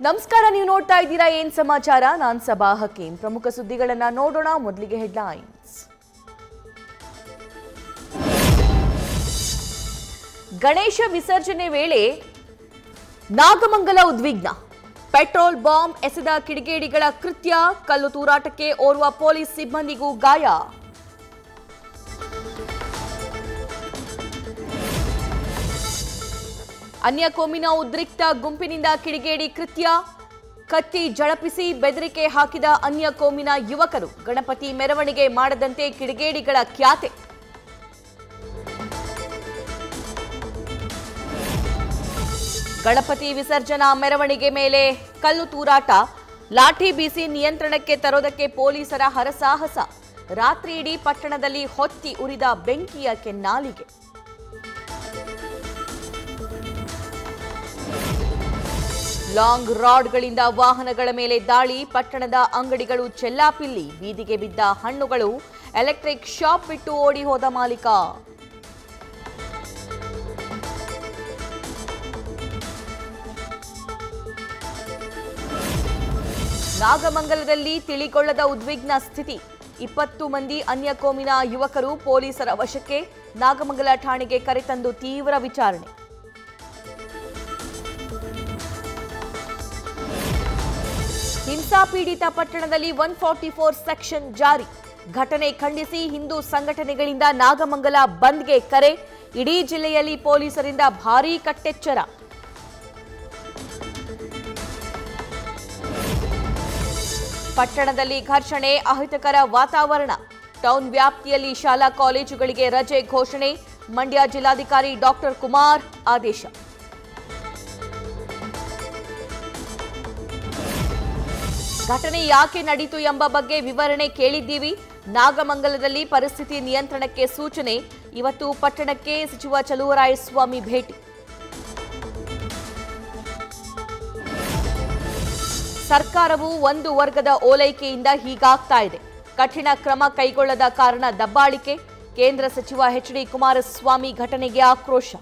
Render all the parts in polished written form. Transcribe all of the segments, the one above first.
ನಮಸ್ಕಾರ, ನೀವು ನೋಡ್ತಾ ಇದ್ದೀರಾ ಏನ್ ಸಮಾಚಾರ. ನಾನು ಸಬಾ ಹಕೀಂ. ಪ್ರಮುಖ ಸುದ್ದಿಗಳನ್ನ ನೋಡೋಣ. ಮೊದಲಿಗೆ ಹೆಡ್ಲೈನ್ಸ್. ಗಣೇಶ ವಿಸರ್ಜನೆ ವೇಳೆ ನಾಗಮಂಗಲ ಉದ್ವಿಗ್ನ. ಪೆಟ್ರೋಲ್ ಬಾಂಬ್ ಎಸೆದ ಕಿಡಿಗೇಡಿಗಳ ಕೃತ್ಯ. ಕಲ್ಲು ತೂರಾಟಕ್ಕೆ ಓರ್ವ ಪೊಲೀಸ್ ಸಿಬ್ಬಂದಿಗೂ ಗಾಯ. ಅನ್ಯ ಕೋಮಿನ ಉದ್ರಿಕ್ತ ಗುಂಪಿನಿಂದ ಕಿಡಿಗೇಡಿ ಕೃತ್ಯ. ಕತ್ತಿ ಝಳಪಿಸಿ ಬೆದರಿಕೆ ಹಾಕಿದ ಅನ್ಯ ಕೋಮಿನ ಯುವಕರು. ಗಣಪತಿ ಮೆರವಣಿಗೆ ಮಾಡದಂತೆ ಕಿಡಿಗೇಡಿಗಳ ಖ್ಯಾತೆ. ಗಣಪತಿ ವಿಸರ್ಜನಾ ಮೆರವಣಿಗೆ ಮೇಲೆ ಕಲ್ಲು ತೂರಾಟ. ಲಾಠಿ ಬೀಸಿ ನಿಯಂತ್ರಣಕ್ಕೆ ತರೋದಕ್ಕೆ ಪೊಲೀಸರ ಹರಸಾಹಸ. ರಾತ್ರಿ ಇಡೀ ಪಟ್ಟಣದಲ್ಲಿ ಹೊತ್ತಿ ಉರಿದ ಬೆಂಕಿಯ ಕೆನ್ನಾಲಿಗೆ. ಲಾಂಗ್ ರಾಡ್ಗಳಿಂದ ವಾಹನಗಳ ಮೇಲೆ ದಾಳಿ. ಪಟ್ಟಣದ ಅಂಗಡಿಗಳು ಚೆಲ್ಲಾಪಿಲ್ಲಿ. ಬೀದಿಗೆ ಬಿದ್ದ ಹಣ್ಣುಗಳು. ಎಲೆಕ್ಟ್ರಿಕ್ ಶಾಪ್ ಬಿಟ್ಟು ಓಡಿ ಹೋದ ಮಾಲೀಕ. ನಾಗಮಂಗಲದಲ್ಲಿ ತಿಳಿಗೊಳ್ಳದ ಉದ್ವಿಗ್ನ ಸ್ಥಿತಿ. 20 ಮಂದಿ ಅನ್ಯ ಕೋಮಿನ ಯುವಕರು ಪೊಲೀಸರ ವಶಕ್ಕೆ. ನಾಗಮಂಗಲ ಠಾಣೆಗೆ ಕರೆತಂದು ತೀವ್ರ ವಿಚಾರಣೆ. ಹಿಂಸಾಪೀಡಿತ ಪಟ್ಟಣದಲ್ಲಿ 144 ಸೆಕ್ಷನ್ ಜಾರಿ. ಘಟನೆ ಖಂಡಿಸಿ ಹಿಂದೂ ಸಂಘಟನೆಗಳಿಂದ ನಾಗಮಂಗಲ ಬಂದ್ಗೆ ಕರೆ. ಇಡೀ ಜಿಲ್ಲೆಯಲ್ಲಿ ಪೊಲೀಸರಿಂದ ಭಾರೀ ಕಟ್ಟೆಚ್ಚರ. ಪಟ್ಟಣದಲ್ಲಿ ಘರ್ಷಣೆ, ಅಹಿತಕರ ವಾತಾವರಣ. ಟೌನ್ ವ್ಯಾಪ್ತಿಯಲ್ಲಿ ಶಾಲಾ ಕಾಲೇಜುಗಳಿಗೆ ರಜೆ ಘೋಷಣೆ. ಮಂಡ್ಯ ಜಿಲ್ಲಾಧಿಕಾರಿ ಡಾಕ್ಟರ್ ಕುಮಾರ್ ಆದೇಶ. ಘಟನೆ ಯಾಕೆ ನಡೆಯಿತು ಎಂಬ ಬಗ್ಗೆ ವಿವರಣೆ ಕೇಳಿದ್ದೀವಿ. ನಾಗಮಂಗಲದಲ್ಲಿ ಪರಿಸ್ಥಿತಿ ನಿಯಂತ್ರಣಕ್ಕೆ ಸೂಚನೆ. ಇವತ್ತು ಪಟ್ಟಣಕ್ಕೆ ಸಚಿವ ಚಲುವರಾಯಸ್ವಾಮಿ ಭೇಟಿ. ಸರ್ಕಾರವು ಒಂದು ವರ್ಗದ ಓಲೈಕೆಯಿಂದ ಹೀಗಾಗ್ತಾ ಇದೆ. ಕಠಿಣ ಕ್ರಮ ಕೈಗೊಳ್ಳದ ಕಾರಣ ದಬ್ಬಾಳಿಕೆ. ಕೇಂದ್ರ ಸಚಿವ ಎಚ್.ಡಿ. ಕುಮಾರಸ್ವಾಮಿ ಘಟನೆಗೆ ಆಕ್ರೋಶ.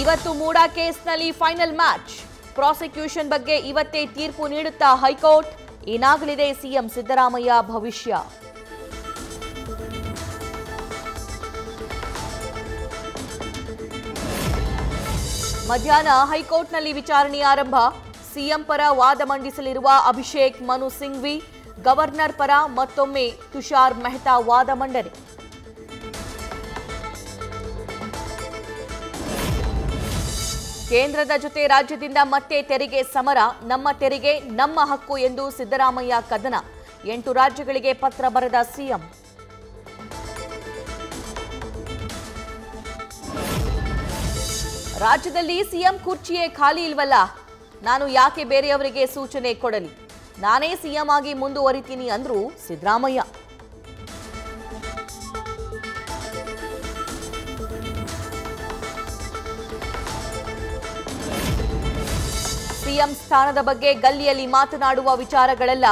ಇವತ್ತು ಮೂಡಾ ಕೇಸ್ನಲ್ಲಿ ಫೈನಲ್ ಮ್ಯಾಚ್. ಪ್ರಾಸಿಕ್ಯೂಷನ್ ಬಗ್ಗೆ ಇವತ್ತೇ ತೀರ್ಪು ನೀಡುತ್ತಾ ಹೈಕೋರ್ಟ್. ಏನಾಗಲಿದೆ ಸಿಎಂ ಸಿದ್ದರಾಮಯ್ಯ ಭವಿಷ್ಯ. ಮಧ್ಯಾಹ್ನ ಹೈಕೋರ್ಟ್ನಲ್ಲಿ ವಿಚಾರಣೆ ಆರಂಭ. ಸಿಎಂ ಪರ ವಾದ ಮಂಡಿಸಲಿರುವ ಅಭಿಷೇಕ್ ಮನು ಸಿಂಘ್ವಿ. ಗವರ್ನರ್ ಪರ ಮತ್ತೊಮ್ಮೆ ತುಷಾರ್ ಮೆಹ್ತಾ ವಾದ ಮಂಡನೆ. ಕೇಂದ್ರದ ಜೊತೆ ರಾಜ್ಯದಿಂದ ಮತ್ತೆ ತೆರಿಗೆ ಸಮರ. ನಮ್ಮ ತೆರಿಗೆ ನಮ್ಮ ಹಕ್ಕು ಎಂದು ಸಿದ್ದರಾಮಯ್ಯ ಕದನ. 8 ರಾಜ್ಯಗಳಿಗೆ ಪತ್ರ ಬರೆದ ಸಿಎಂ. ರಾಜ್ಯದಲ್ಲಿ ಸಿಎಂ ಕುರ್ಚಿಯೇ ಖಾಲಿ ಇಲ್ವಲ್ಲ, ನಾನು ಯಾಕೆ ಬೇರೆಯವರಿಗೆ ಸೂಚನೆ ಕೊಡಲಿ, ನಾನೇ ಸಿಎಂ ಆಗಿ ಮುಂದುವರಿತೀನಿ ಅಂದ್ರು ಸಿದ್ದರಾಮಯ್ಯ. ಸಿಎಂ ಸ್ಥಾನದ ಬಗ್ಗೆ ಗಲ್ಲಿಯಲ್ಲಿ ಮಾತನಾಡುವ ವಿಚಾರಗಳೆಲ್ಲ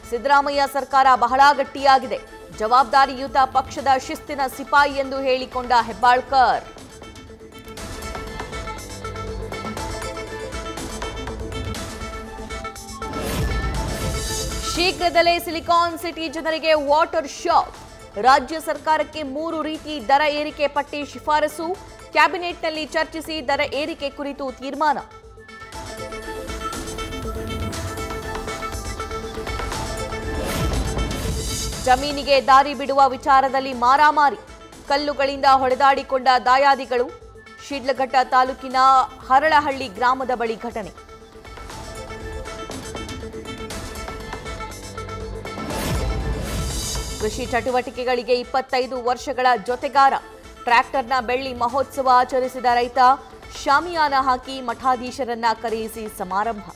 ಸಿದ್ದರಾಮಯ್ಯ ಸರ್ಕಾರ ಬಹಳ ಗಟ್ಟಿಯಾಗಿದೆ. ಜವಾಬ್ದಾರಿಯುತ ಪಕ್ಷದ ಶಿಸ್ತಿನ ಸಿಪಾಯಿ ಎಂದು ಹೇಳಿಕೊಂಡ ಹೆಬ್ಬಾಳ್ಕರ್. ಶೀಘ್ರದಲ್ಲೇ ಸಿಲಿಕಾನ್ ಸಿಟಿ ಜನರಿಗೆ ವಾಟರ್ ಶಾಕ್. ರಾಜ್ಯ ಸರ್ಕಾರಕ್ಕೆ 3 ರೀತಿ ದರ ಏರಿಕೆ ಪಟ್ಟಿ ಶಿಫಾರಸು. ಕ್ಯಾಬಿನೆಟ್ನಲ್ಲಿ ಚರ್ಚಿಸಿ ದರ ಏರಿಕೆ ಕುರಿತು ತೀರ್ಮಾನ. ಜಮೀನಿಗೆ ದಾರಿ ಬಿಡುವ ವಿಚಾರದಲ್ಲಿ ಮಾರಾಮಾರಿ. ಕಲ್ಲುಗಳಿಂದ ಹೊಡೆದಾಡಿಕೊಂಡ ದಾಯಾದಿಗಳು. ಶಿಡ್ಲಘಟ್ಟ ತಾಲೂಕಿನ ಹರಳಹಳ್ಳಿ ಗ್ರಾಮದ ಬಳಿ ಘಟನೆ. ಕೃಷಿ ಚಟುವಟಿಕೆಗಳಿಗೆ 25 ವರ್ಷಗಳ ಜೊತೆಗಾರ. ಟ್ರ್ಯಾಕ್ಟರ್ನ ಬೆಳ್ಳಿ ಮಹೋತ್ಸವ ಆಚರಿಸಿದ ರೈತ. ಶಾಮಿಯಾನ ಹಾಕಿ ಮಠಾಧೀಶರನ್ನ ಕರೆಯಿಸಿ ಸಮಾರಂಭ.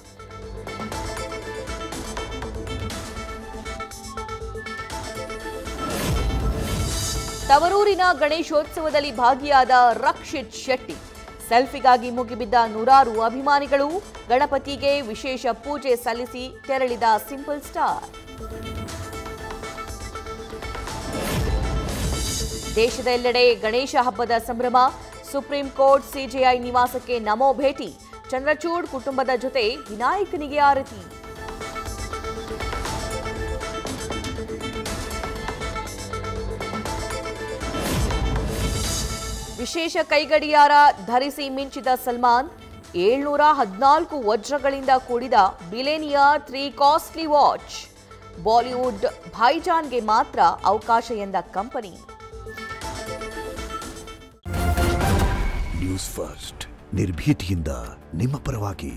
ತವರೂರಿನ ಗಣೇಶೋತ್ಸವದಲ್ಲಿ ಭಾಗಿಯಾದ ರಕ್ಷಿತ್ ಶೆಟ್ಟಿ. ಸೆಲ್ಫಿಗಾಗಿ ಮುಗಿಬಿದ್ದ ನೂರಾರು ಅಭಿಮಾನಿಗಳು. ಗಣಪತಿಗೆ ವಿಶೇಷ ಪೂಜೆ ಸಲ್ಲಿಸಿ ತೆರಳಿದ ಸಿಂಪಲ್ ಸ್ಟಾರ್. ದೇಶದೆಲ್ಲೆಡೆ ಗಣೇಶ ಹಬ್ಬದ ಸಂಭ್ರಮ. ಸುಪ್ರೀಂ ಕೋರ್ಟ್ ಸಿಜೆಐ ನಿವಾಸಕ್ಕೆ ನಮೋ ಭೇಟಿ. ಚಂದ್ರಚೂಡ್ ಕುಟುಂಬದ ಜೊತೆ ವಿನಾಯಕನಿಗೆ ಆರತಿ. ವಿಶೇಷ ಕೈಗಡಿಯಾರ ಧರಿಸಿ ಮಿಂಚಿದ ಸಲ್ಮಾನ್. 714 ವಜ್ರಗಳಿಂದ ಕೂಡಿದ ಬಿಲೇನಿಯರ್ 3 ಕಾಸ್ಟ್ಲಿ ವಾಚ್. ಬಾಲಿವುಡ್ ಭಾಯ್ಜಾನ್ಗೆ ಮಾತ್ರ ಅವಕಾಶ ಎಂದ ಕಂಪನಿ. ನ್ಯೂಸ್ ಫಸ್ಟ್ ನಿರ್ಭೀತಿಯಿಂದ ನಿಮ್ಮ ಪರವಾಗಿ.